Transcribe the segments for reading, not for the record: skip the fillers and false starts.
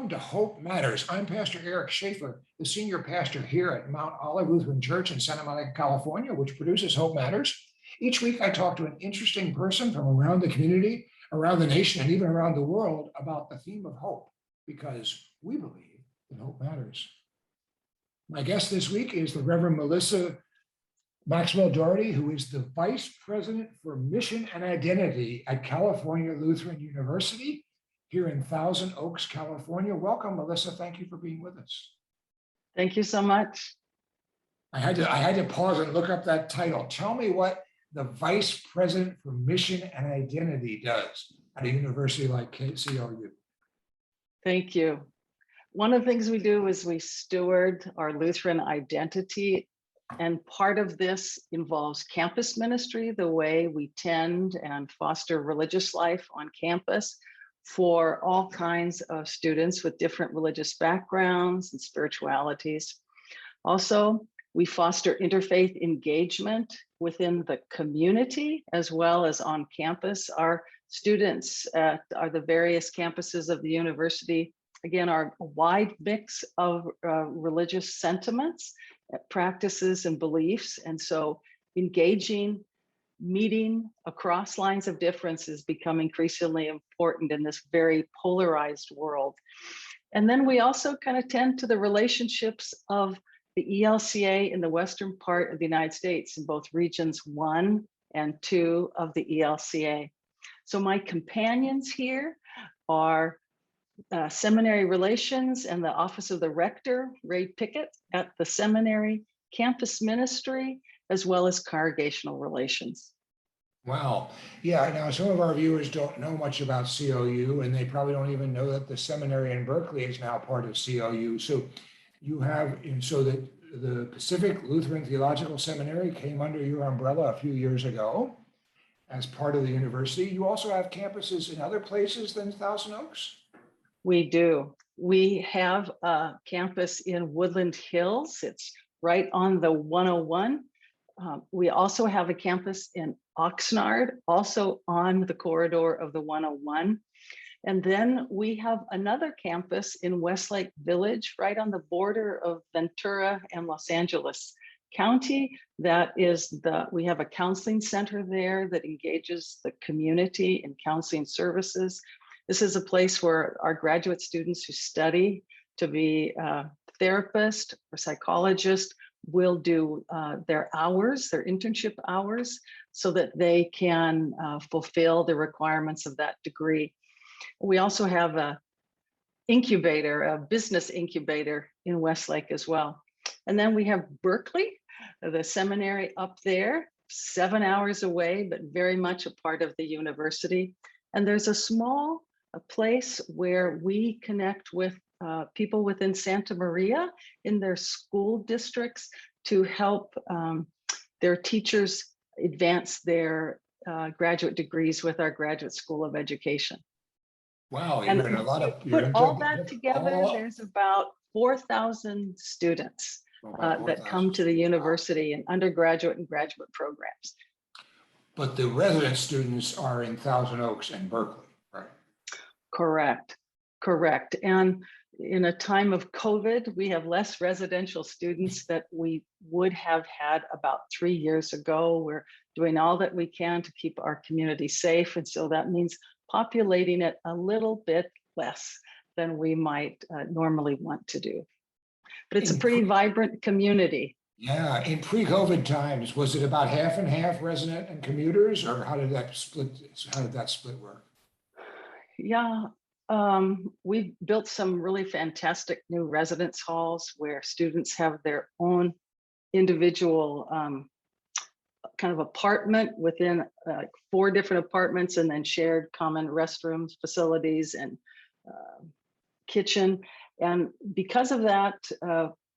Welcome to Hope Matters. I'm Pastor Shafer, the senior pastor here at Mount Olive Lutheran Church in Santa Monica, California, which produces Hope Matters. Each week, I talk to an interesting person from around the community, around the nation, and even around the world about the theme of hope, because we believe that hope matters. My guest this week is the Reverend Melissa Maxwell-Doherty, who is the Vice President for Mission and Identity at California Lutheran University here in Thousand Oaks, California. Welcome, Melissa. Thank you for being with us. Thank you so much. I had to pause and look up that title. Tell me what the Vice President for Mission and Identity does at a university like CLU. Thank you. One of the things we do is we steward our Lutheran identity, and part of this involves campus ministry, the way we tend and foster religious life on campus for all kinds of students with different religious backgrounds and spiritualities. Also, we foster interfaith engagement within the community as well as on campus. Our students are the various campuses of the university, again, are a wide mix of religious sentiments, practices, and beliefs. And so engaging, meeting across lines of difference has become increasingly important in this very polarized world. And then we also kind of tend to the relationships of the ELCA in the western part of the United States in both regions 1 and 2 of the ELCA. So my companions here are seminary relations and the Office of the Rector, Ray Pickett, at the seminary, campus ministry, as well as congregational relations. Wow. Yeah, now some of our viewers don't know much about CLU, and they probably don't even know that the seminary in Berkeley is now part of CLU. So you have, so that the Pacific Lutheran Theological Seminary came under your umbrella a few years ago as part of the university. You also have campuses in other places than Thousand Oaks? We do. We have a campus in Woodland Hills. It's right on the 101. We also have a campus in Oxnard, also on the corridor of the 101. And then we have another campus in Westlake Village, right on the border of Ventura and Los Angeles County. That is we have a counseling center there that engages the community in counseling services. This is a place where our graduate students who study to be a therapist or psychologist will do their hours, their internship hours, so that they can fulfill the requirements of that degree. We also have a incubator, a business incubator in Westlake as well. And then we have Berkeley, the seminary up there, 7 hours away, but very much a part of the university. And there's a place where we connect with people within Santa Maria in their school districts to help their teachers advance their graduate degrees with our Graduate School of Education. Wow, and put all that together, there's about 4,000 students that come to the university in undergraduate and graduate programs. But the resident students are in Thousand Oaks and Berkeley, right? Correct. And in a time of COVID, we have less residential students that we would have had about 3 years ago. We're doing all that we can to keep our community safe. And so that means populating it a little bit less than we might normally want to do. But it's a pretty vibrant community. Yeah, in pre-COVID times, was it about half and half resident and commuters, or how did that split work? Yeah, we've built some really fantastic new residence halls where students have their own individual kind of apartment within 4 different apartments, and then shared common restrooms, facilities, and kitchen. And because of that,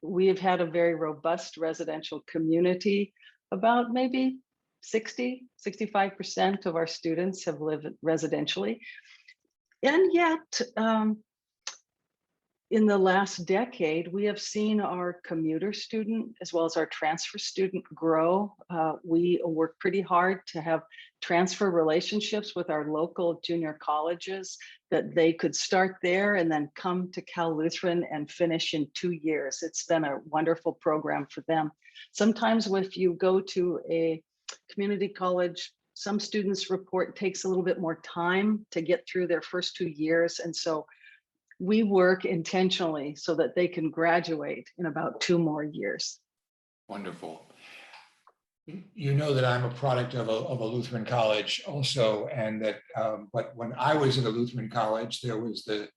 we have had a very robust residential community. About maybe 65% of our students have lived residentially. And yet, in the last decade, we have seen our commuter student as well as our transfer student grow. We work pretty hard to have transfer relationships with our local junior colleges, that they could start there and then come to Cal Lutheran and finish in 2 years. It's been a wonderful program for them. Sometimes if you go to a community college, some students report it takes a little bit more time to get through their first 2 years. And so we work intentionally so that they can graduate in about 2 more years. Wonderful. You know that I'm a product of a Lutheran college also, and that but when I was at a Lutheran college, there was the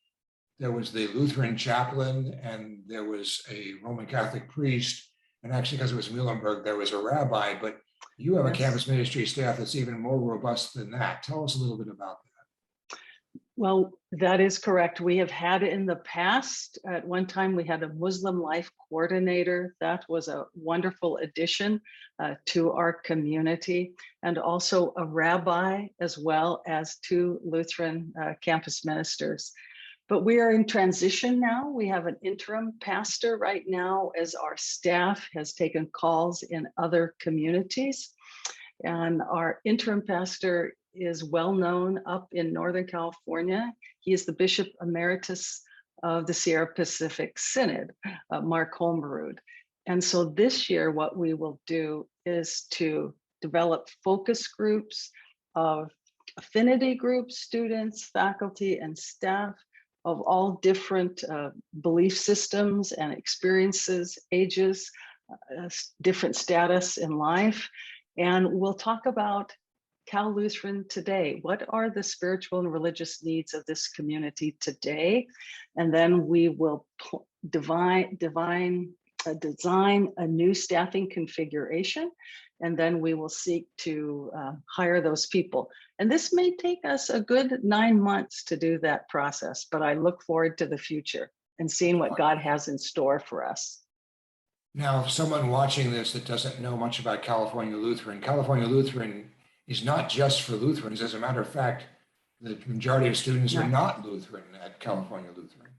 Lutheran chaplain, and there was a Roman Catholic priest, and actually, because it was Muhlenberg, there was a rabbi. But you have a campus ministry staff that's even more robust than that. Tell us a little bit about that. Well, that is correct. We have had it in the past. At one time, we had a Muslim life coordinator. That was a wonderful addition to our community, and also a rabbi, as well as 2 Lutheran campus ministers. But we are in transition now. We have an interim pastor right now, as our staff has taken calls in other communities. And our interim pastor is well known up in Northern California. He is the Bishop Emeritus of the Sierra Pacific Synod, Mark Holmrud. And so this year, what we will do is to develop focus groups of affinity groups, students, faculty, and staff of all different belief systems and experiences, ages, different status in life. And we'll talk about Cal Lutheran today. What are the spiritual and religious needs of this community today? And then we will design a new staffing configuration, and then we will seek to hire those people. And this may take us a good 9 months to do that process, but I look forward to the future and seeing what God has in store for us. Now, if someone watching this that doesn't know much about California Lutheran is not just for Lutherans. As a matter of fact, the majority of students are not Lutheran at California Lutheran.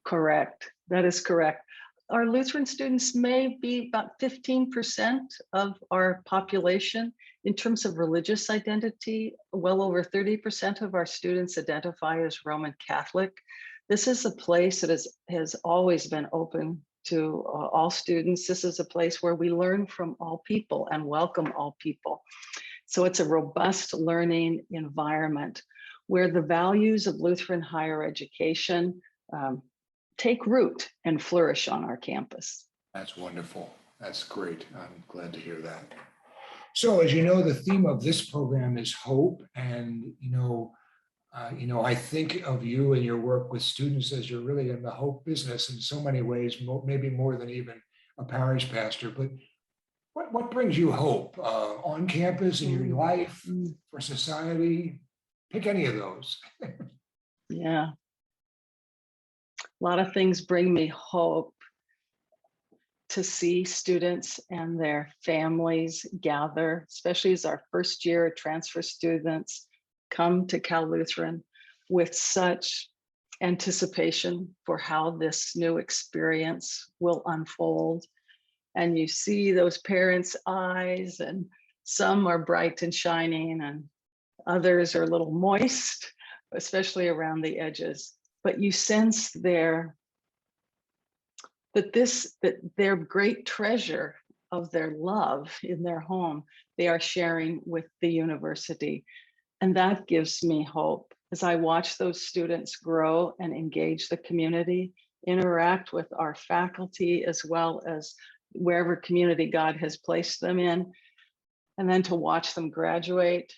Correct. That is correct. Our Lutheran students may be about 15% of our population. In terms of religious identity, well over 30% of our students identify as Roman Catholic. This is a place that has always been open to all students. This is a place where we learn from all people and welcome all people. So it's a robust learning environment where the values of Lutheran higher education take root and flourish on our campus. That's wonderful. That's great. I'm glad to hear that. So, as you know, the theme of this program is hope, and I think of you and your work with students as you're really in the hope business in so many ways, maybe more than even a parish pastor. But what brings you hope on campus, in your life, for society? Pick any of those. Yeah. A lot of things bring me hope. To see students and their families gather, especially as our first year transfer students come to Cal Lutheran with such anticipation for how this new experience will unfold. And you see those parents' eyes, and some are bright and shining, and others are a little moist, especially around the edges. But you sense that their great treasure of their love in their home, they are sharing with the university. And that gives me hope as I watch those students grow and engage the community, interact with our faculty, as well as wherever community God has placed them in, and then to watch them graduate,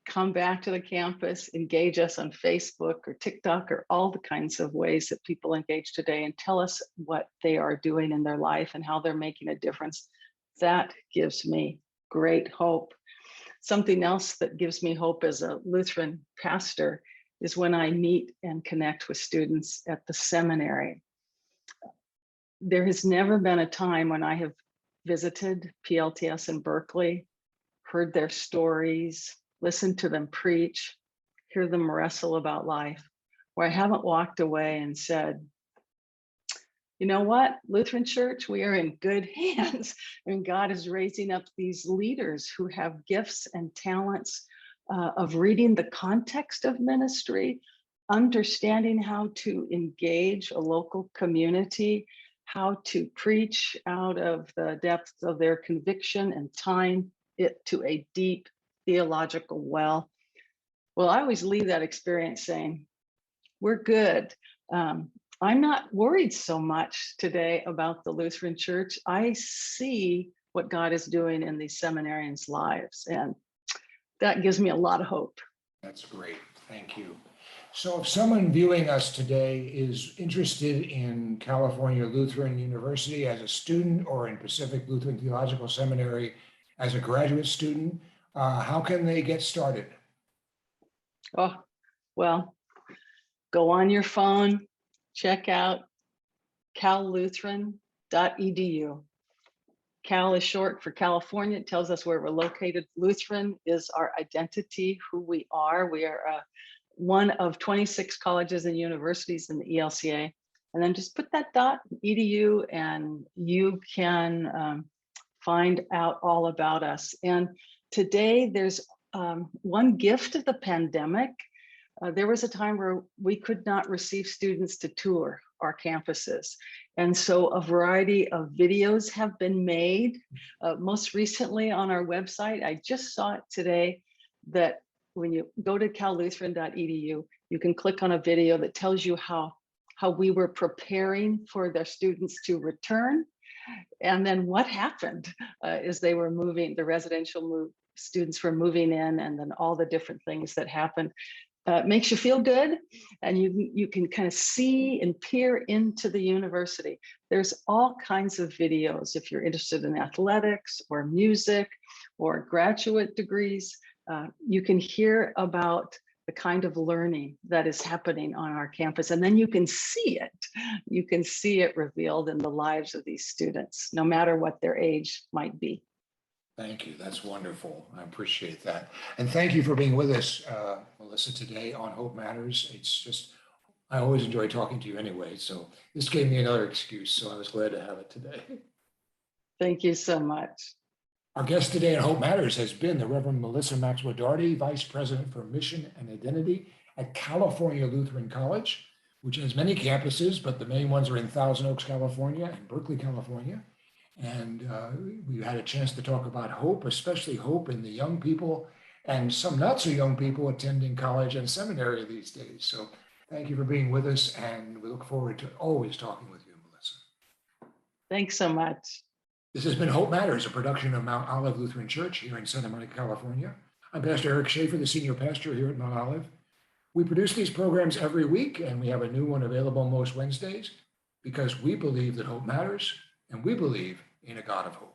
come back to the campus, engage us on Facebook or TikTok or all the kinds of ways that people engage today, and tell us what they are doing in their life and how they're making a difference. That gives me great hope. Something else that gives me hope as a Lutheran pastor is when I meet and connect with students at the seminary. There has never been a time when I have visited PLTS in Berkeley, heard their stories, listen to them preach, hear them wrestle about life, where I haven't walked away and said, you know what, Lutheran Church, we are in good hands. And God is raising up these leaders who have gifts and talents of reading the context of ministry, understanding how to engage a local community, how to preach out of the depths of their conviction and time it to a deep theological well. Well, I always leave that experience saying, we're good. I'm not worried so much today about the Lutheran Church. I see what God is doing in these seminarians' lives, and that gives me a lot of hope. That's great. Thank you. So if someone viewing us today is interested in California Lutheran University as a student or in Pacific Lutheran Theological Seminary as a graduate student, how can they get started? Oh, well, go on your phone, check out callutheran.edu. Cal is short for California. It tells us where we're located. Lutheran is our identity, who we are. We are one of 26 colleges and universities in the ELCA. And then just put that .edu and you can find out all about us. And today there's one gift of the pandemic. There was a time where we could not receive students to tour our campuses. And so a variety of videos have been made. Most recently on our website, I just saw it today, that when you go to callutheran.edu, you can click on a video that tells you how we were preparing for their students to return. And then what happened is they were moving, the residential students were moving in, and then all the different things that happened. Makes you feel good, and you can kind of see and peer into the university. There's all kinds of videos if you're interested in athletics or music or graduate degrees. You can hear about the kind of learning that is happening on our campus, and then you can see it. You can see it revealed in the lives of these students, no matter what their age might be. Thank you. That's wonderful. I appreciate that. And thank you for being with us, Melissa, today on Hope Matters. It's just, I always enjoy talking to you anyway. So this gave me another excuse. So I was glad to have it today. Thank you so much. Our guest today on Hope Matters has been the Reverend Melissa Maxwell-Doherty, Vice President for Mission and Identity at California Lutheran College, which has many campuses, but the main ones are in Thousand Oaks, California and Berkeley, California. And we had a chance to talk about hope, especially hope in the young people and some not so young people attending college and seminary these days. So thank you for being with us, and we look forward to always talking with you, Melissa. Thanks so much. This has been Hope Matters, a production of Mount Olive Lutheran Church here in Santa Monica, California. I'm Pastor Eric Shafer, the senior pastor here at Mount Olive. We produce these programs every week, and we have a new one available most Wednesdays because we believe that hope matters, and we believe in a God of hope.